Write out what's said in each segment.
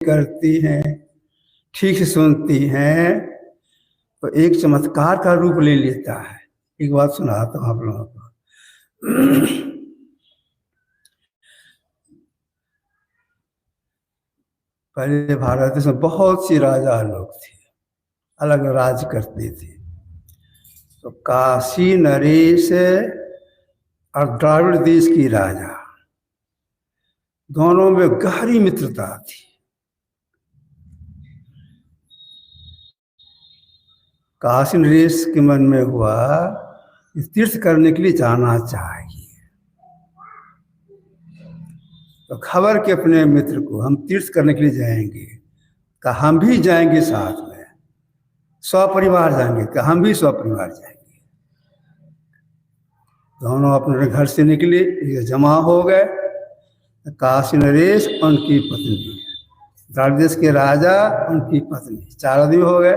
करती हैं, ठीक से सुनती हैं, तो एक चमत्कार का रूप ले लेता है। एक बात सुनाता हूँ आप लोगों को। पहले भारत देश में बहुत सी राजा लोग थे, अलग राज करते थे। तो काशी नरेश और द्राविड़ देश की राजा, दोनों में गहरी मित्रता थी। काशी नरेश के मन में हुआ तीर्थ करने के लिए जाना चाहिए, तो खबर के अपने मित्र को, हम तीर्थ करने के लिए जाएंगे, कहा हम भी जाएंगे साथ में, सपरिवार जाएंगे, कहा हम भी सपरिवार जाएंगे। दोनों अपने घर से निकले, ये जमा हो गए। काशी नरेश उनकी पत्नी, द्राविड़ देश के राजा उनकी पत्नी, 4 आदमी हो गए।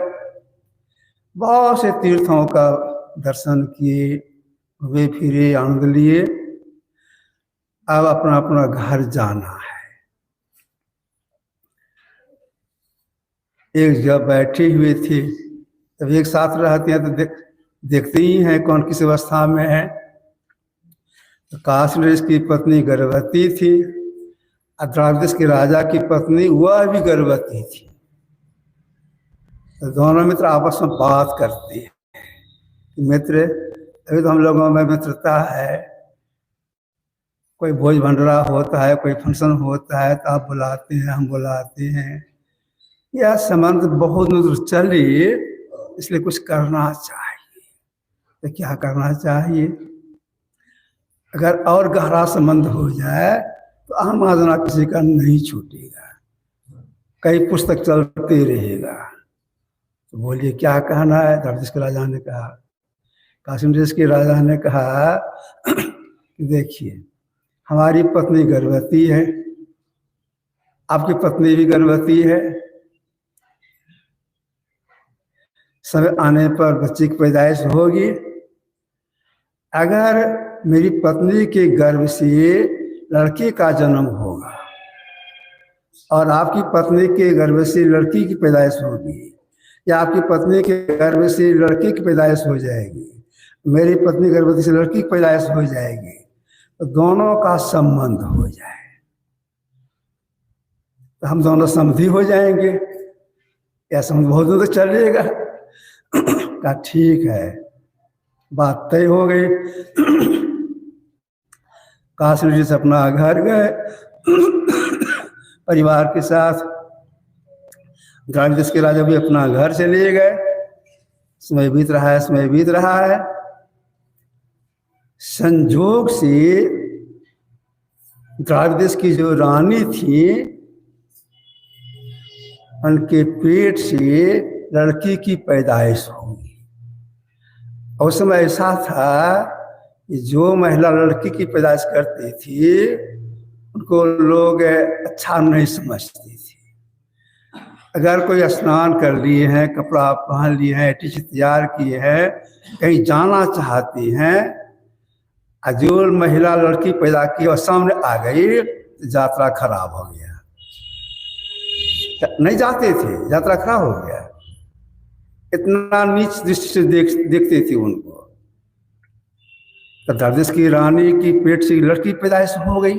बहुत से तीर्थों का दर्शन किए, घूमे फिरे, आनंद लिए। अब अपना अपना घर जाना है। एक जगह बैठे हुए थे, तब एक साथ रहते हैं तो देखते ही हैं कौन किस अवस्था में है। तो काशी नरेश की पत्नी गर्भवती थी, और द्राविड़ देश के राजा की पत्नी वह भी गर्भवती थी। तो दोनों मित्र आपस में बात करते हैं, मित्र अभी तो हम लोगों में मित्रता है, कोई भोज भंडारा होता है, कोई फंक्शन होता है तो आप बुलाते हैं, हम बुलाते हैं, यह संबंध बहुत दूर चले, इसलिए कुछ करना चाहिए। तो क्या करना चाहिए? अगर और गहरा संबंध हो जाए तो आना जाना किसी का नहीं छूटेगा, कई पुस्तक चलते रहेगा। तो बोलिए क्या कहना है? द्राविड़ देश के राजा ने कहा, काशी नरेश के राजा ने कहा कि देखिए, हमारी पत्नी गर्भवती है, आपकी पत्नी भी गर्भवती है, समय आने पर बच्चे की पैदाइश होगी। अगर मेरी पत्नी के गर्भ से लड़के का जन्म होगा और आपकी पत्नी के गर्भ से लड़की की पैदाइश होगी, या आपकी पत्नी के गर्भ से लड़की की पैदाइश हो जाएगी, मेरी पत्नी गर्भवती से लड़की की पैदाइश हो जाएगी, तो दोनों का संबंध हो जाए, तो हम दोनों समधी हो जाएंगे। या संबंध बहुत दूर तक चलेगा। कहा ठीक है, बात तय हो गई। काशी नरेश अपना घर गए परिवार के साथ, द्राविड़ देश के राजा भी अपना घर चले गए। समय बीत रहा है, समय बीत रहा है। संजोग से द्राविड़ देश की जो रानी थी, उनके पेट से लड़की की पैदाइश होगी। उस समय ऐसा था कि जो महिला लड़की की पैदाइश करती थी, उनको लोग अच्छा नहीं समझती थी। अगर कोई स्नान कर लिए हैं, कपड़ा पहन लिए हैं, टिच तैयार किए हैं, कहीं जाना चाहती हैं, जो महिला लड़की पैदा की और सामने आ गई, तो यात्रा खराब हो गया। नहीं जाते थे, यात्रा खराब हो गया। इतना नीच दृष्टि से देखते थे उनको। तो द्राविड़ देश की रानी की पेट से लड़की पैदाइश हो गई।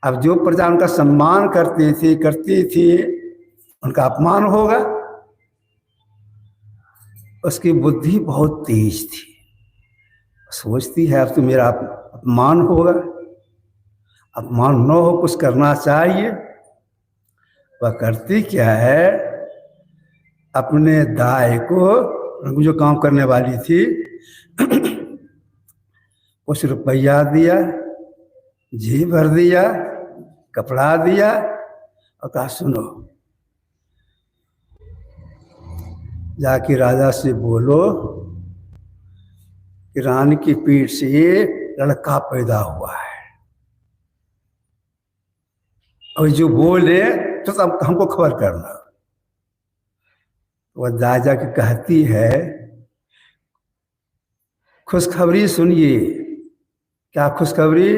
अब जो प्रजा उनका सम्मान करती थी, उनका अपमान होगा। उसकी बुद्धि बहुत तेज थी, सोचती है अब तो मेरा अपमान होगा, अपमान न हो, कुछ करना चाहिए। वह करती क्या है, अपने दाई को, जो काम करने वाली थी, कुछ रुपया दिया, घी भर दिया, कपड़ा दिया, और कहा सुनो, जाके राजा से बोलो कि रानी की पीठ से लड़का पैदा हुआ है, और जो बोले तो सब हमको खबर करना। वह राजा की कहती है, खुशखबरी सुनिए। क्या खुशखबरी?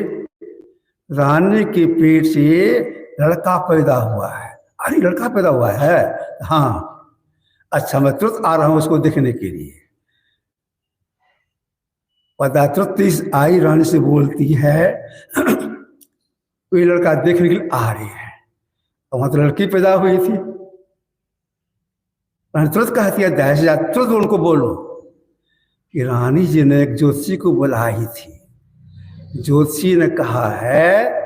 रानी के पेट से लड़का पैदा हुआ है, अरे लड़का पैदा हुआ है? हाँ। अच्छा, मैं तुरंत आ रहा हूँ उसको देखने के लिए। पता तुरंत इस आई रानी से बोलती है कोई लड़का देखने के लिए आ रही है। और वहां तो लड़की पैदा हुई थी। रानी तुरंत कहती है दहश जा, तुरंत उनको बोलो कि रानी जी ने एक ज्योतिषी को बुलाई थी। ज्योतिषी ने कहा है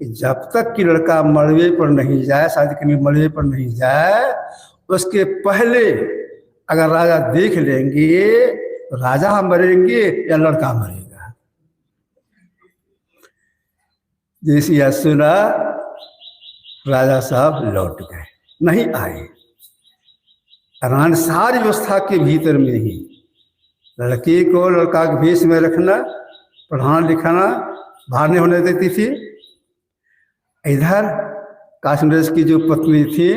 कि जब तक कि लड़का मड़वे पर नहीं जाए, शादी के लिए मड़वे पर नहीं जाए, उसके पहले अगर राजा देख लेंगे तो राजा मरेंगे या लड़का मरेगा। जैसे यह सुना, राजा साहब लौट गए, नहीं आए। रानी सारी व्यवस्था के भीतर में ही लड़की को लड़का के भेष में रखना, पढ़ाना लिखाना, बाहर नहीं होने देती थी। इधर काशीनरेश की जो पत्नी थी,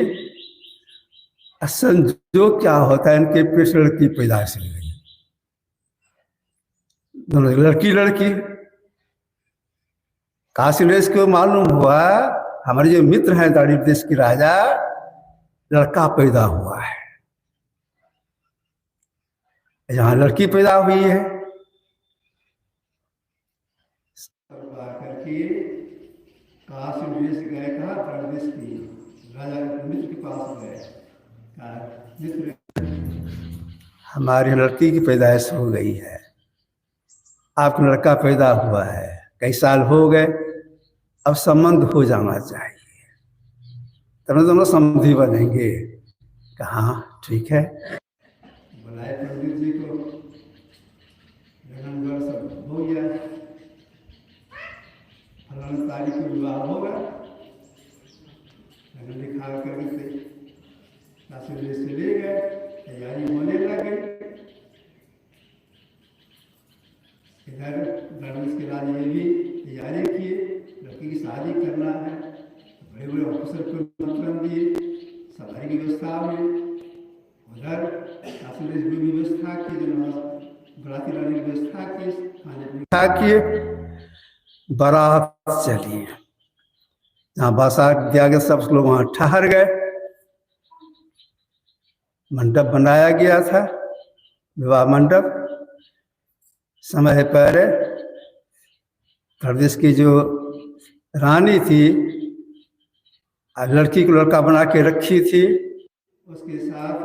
संजोग क्या होता है, इनके पेट से लड़की पैदाइश हो गई, दोनों लड़की लड़की। काशीनरेश को मालूम हुआ हमारे जो मित्र हैं दाड़ी देश के राजा, लड़का पैदा हुआ है, यहाँ लड़की पैदा हुई है। करके काशीनरेश गए, कहा दाड़ी देश की राजा मित्र के पास गए, मित्र हमारी लड़की की पैदाइश हो गई है, आपका लड़का पैदा हुआ है, कई साल हो गए, अब संबंध हो जाना चाहिए, तब दोनों समझी बनेंगे। कहा ठीक है। बुलाए पंडित जी को, लगन सब हो गया, फलाना तारीख को विवाह होगा, लगन लिखा करके काशीनरेश से ले गए, तैयारी होने लगे। इधर दाड़ी के राजा ये भी तैयारी किए, लड़की की शादी करना है, बड़े बड़े ऑफिसर को मतलब दिए, सफाई की व्यवस्था हुई। उधर काशीनरेश भी व्यवस्था की, बराती लाने की व्यवस्था की, खाने पीने किए, बारात चली। जहाँ बासात दिया गया, सब लोग वहाँ ठहर गए। मंडप बनाया गया था, विवाह मंडप। समय पर प्रदेश की जो रानी थी, लड़की को लड़का बना के रखी थी, उसके साथ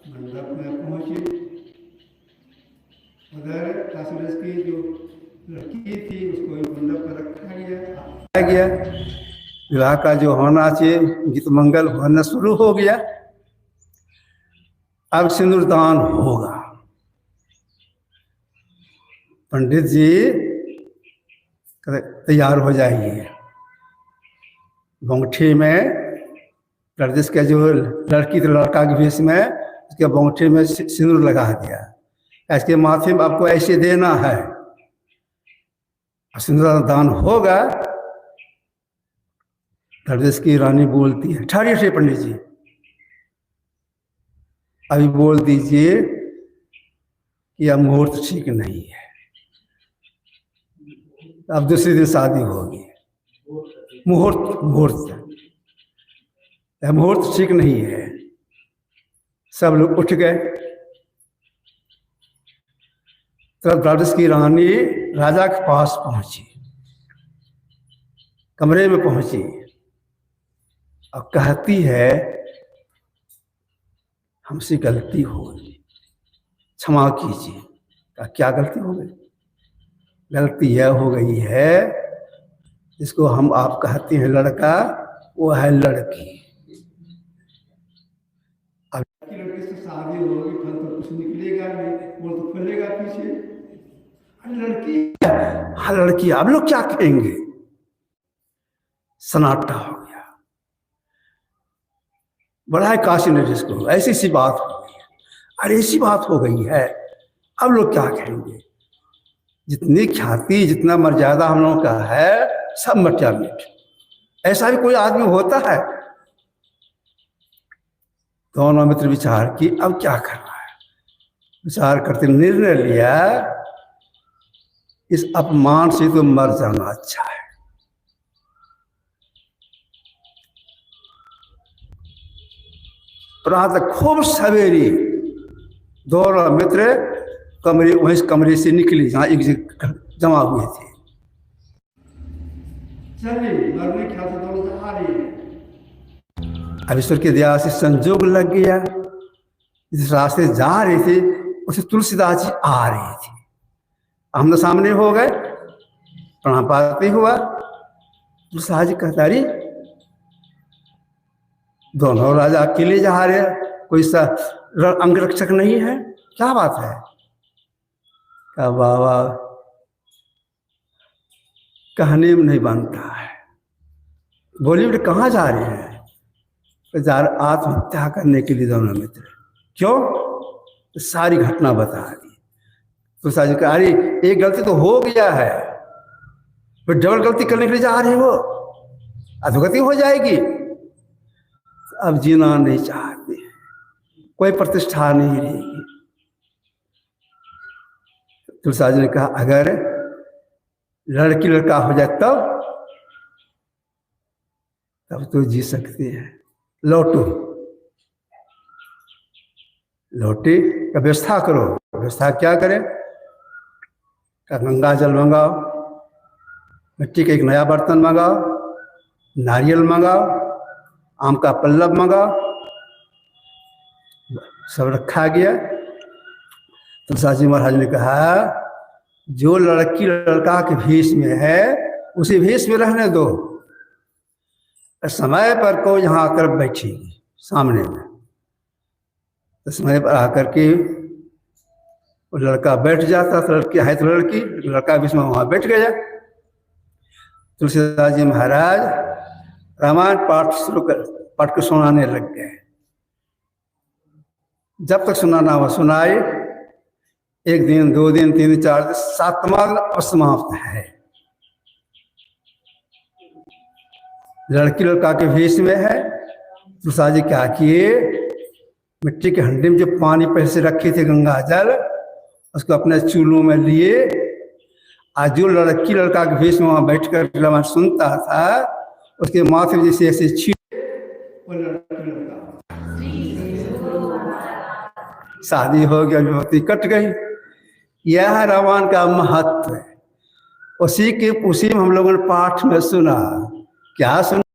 मंडप में पहुंची। उधर काशीनरेश की जो लड़की थी उसको मंडप पर रखा गया। विवाह का जो होना चाहिए गीत मंगल होना शुरू हो गया। अब सिंदूरदान होगा। पंडित जी तैयार हो जाइए। बंगठी में प्रदेश के जो लड़की तो लड़का के भेष में उसके बंगठी में सिंदूर लगा दिया, इसके माथे में आपको ऐसे देना है, सिंदूर दान होगा। प्रदेश की रानी बोलती है, ठहरिए पंडित जी, अभी बोल दीजिए कि अब मुहूर्त ठीक नहीं है, अब दूसरे दिन शादी होगी। मुहूर्त मुहूर्त ठीक नहीं है। सब लोग उठ गए। तब प्रदेश की रानी राजा के पास पहुंची, कमरे में पहुंची और कहती है हमसे गलती हो गई, क्षमा कीजिए। क्या गलती हो गई? गलती यह हो गई है, जिसको हम आप कहते हैं लड़का, वो है लड़की। अब लड़की से शादी होगी, फल तो कुछ निकलेगा नहीं, वो तो खुलेगा पीछे। अरे लड़की, हाँ लड़की, अब लोग क्या कहेंगे? सन्नाटा हो गया। बड़ा है काशीनरेश को, ऐसी सी बात हो गई है। अरे ऐसी बात हो गई है, अब लोग क्या कहेंगे? जितनी ख्याति, जितना मर्यादा हम लोगों का है, सब मटिया मिट। ऐसा भी कोई आदमी होता है? दोनों मित्र विचार की अब क्या करना है। विचार करते निर्णय लिया, इस अपमान से तो मर जाना अच्छा है। प्रातः खूब सवेरे दोनों मित्र कमरे वहीं कमरे से निकली जहाँ एक जगह जमा हुए थे। चलिए मरने ख्याल से दोनों आ रही है। अब ईश्वर की दया से संजोग लग गया, जिस रास्ते जा रहे थे उसे तुलसीदास जी आ रहे थे। हम सामने हो गए, प्रणाम पाती हुआ तुलसीदास जी कहता रही दोनों राजा अकेले जा रहे हैं, कोई सा अंगरक्षक नहीं है, क्या बात है? क्या बाबा कहने में नहीं बनता है। बोली बेटे कहाँ जा रहे हैं? तो जा रहे आत्महत्या करने के लिए दोनों मित्र। क्यों? तो सारी घटना बता दी। तो साजी कहा अरे एक गलती तो हो गया है, फिर डबल गलती करने के लिए जा रहे हो, अधोगति हो जाएगी। अब जीना नहीं चाहते, कोई प्रतिष्ठा नहीं रहेगी। तुलसीदास जी ने कहा अगर लड़की लड़का हो जाए तब तो जी सकते हैं। लौटो, लौटे का व्यवस्था करो। व्यवस्था क्या करें? का गंगा जल मंगाओ, मिट्टी का एक नया बर्तन मंगाओ, नारियल मंगाओ, आम का पल्लव मंगाओ। सब रखा गया। तुलसीदास जी महाराज ने कहा जो लड़की लड़का के भेष में है उसी भेष में रहने दो, समय पर को यहाँ आकर बैठेगी सामने में। तो समय पर आकर के वो लड़का बैठ जाता, तो लड़की है तो लड़की, लड़का बीच में वहाँ बैठ गया। तुलसीदास जी महाराज रामायण पाठ को सुनाने लग गए। जब तक सुनाना हुआ सुनाए, एक दिन, दो दिन, तीन दिन, चार दिन, सातवां दिन असमाप्त है। लड़की लड़का के भेष में है। तुलसीदास जी क्या किए, मिट्टी के हंडी में जो पानी पहले से रखे थे गंगा जल, उसको अपने चूल्हों में लिए। आज जो लड़की लड़का के भेष में वहां बैठकर रामायण सुनता था, उसके माथे में जैसे ऐसे छींटे, वो लड़की लड़का शादी हो गया, विभूति कट गई। यह रामायण का महत्व है। उसी में हम लोगों ने पाठ में सुना। क्या सुना?